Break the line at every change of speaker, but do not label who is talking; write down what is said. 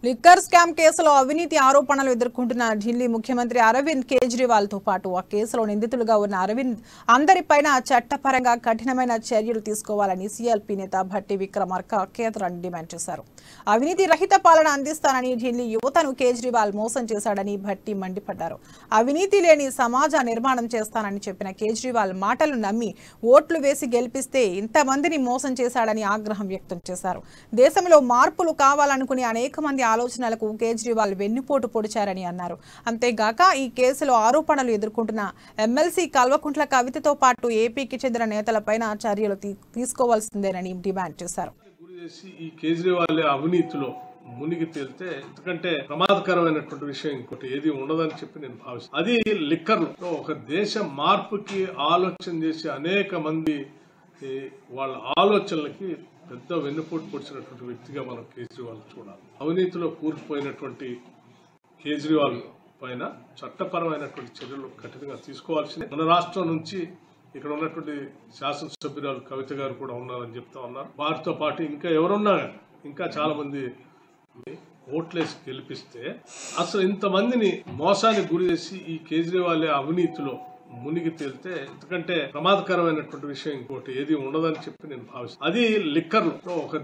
Liquor scam కేసులో అవినీతి ఆరోపణలు ఎదుర్కొంటున్న ఢిల్లీ ముఖ్యమంత్రి అరవింద్ కేజ్రీవాల్ తో పాటు ఆ కేసులో నిందితులుగా ఉన్న అరవింద్ అందరిపైన చట్టపరంగా కఠినమైన చర్యలు తీసుకోవాలని సీఎల్పీ నేత భట్టి విక్రమార్క కేంద్రాన్ని డిమాండ్ చేశారు. అవినీతి రహిత పాలన అందిస్తానని ఢిల్లీ యువతను కేజ్రీవాల్ మోసం చేశాడని భట్టి మండిపడ్డారు. అవినీతి లేని సమాజ నిర్మాణం చేస్తానని చెప్పిన కేజ్రీవాల్ మాటలు నమ్మి ఓట్లు వేసి గెలిపిస్తే ఇంతమందిని మోసం చేశాడని ఆగ్రహం వ్యక్తం చేశారు. దేశంలో మార్పులు కావాలనుకునే అనేక మంది ఆలోచనలకు కేజ్రీవాల్ వెన్నుపోటు పొడిచారని అన్నారు. అంతేగాక ఈ కేసులో ఆరోపణలు ఎదుర్కొంటున్న ఎమ్మెల్సీ కల్వకుంట్ల కవితతో పాటు ఏపీకి చెందిన నేతలపైన చర్యలు తీసుకోవాల్సిందేనని డిమాండ్ చేశారు.
ఈ కేజ్రీవాల్ అవినీతిలో మునిగి తేలితే ఎందుకంటే ప్రమాదకరమైనటువంటి విషయం ఇంకోటి ఏది ఉండదని చెప్పి నేను భావిస్తాను. అది లిక్కర్ లో ఒక దేశ మార్పుకి ఆలోచన చేసి అనేక మంది వాళ్ళ ఆలోచనలకి పెద్ద వెన్నుపోటు పొడిచినటువంటి వ్యక్తిగా మనం కేజ్రీవాల్ చూడాలి. అవినీతిలో కూరుకుపోయినటువంటి కేజ్రీవాల్ పైన చట్టపరమైనటువంటి చర్యలు కఠినంగా తీసుకోవాల్సిందే. మన రాష్ట్రం నుంచి ఇక్కడ ఉన్నటువంటి శాసనసభ్యురాలు కవిత గారు కూడా ఉన్నారని చెప్తా ఉన్నారు. వారితో పాటు ఇంకా ఎవరున్నా ఇంకా చాలా మంది ఓట్లేసి గెలిపిస్తే అసలు ఇంతమందిని మోసానికి గురి చేసి ఈ కేజ్రీవాల్ అవినీతిలో మునిగి తేలితే ఎందుకంటే ప్రమాదకరమైనటువంటి విషయం ఇంకోటి ఏది ఉండదని చెప్పి నేను భావిస్తాను. అది లిక్కర్ లో ఒక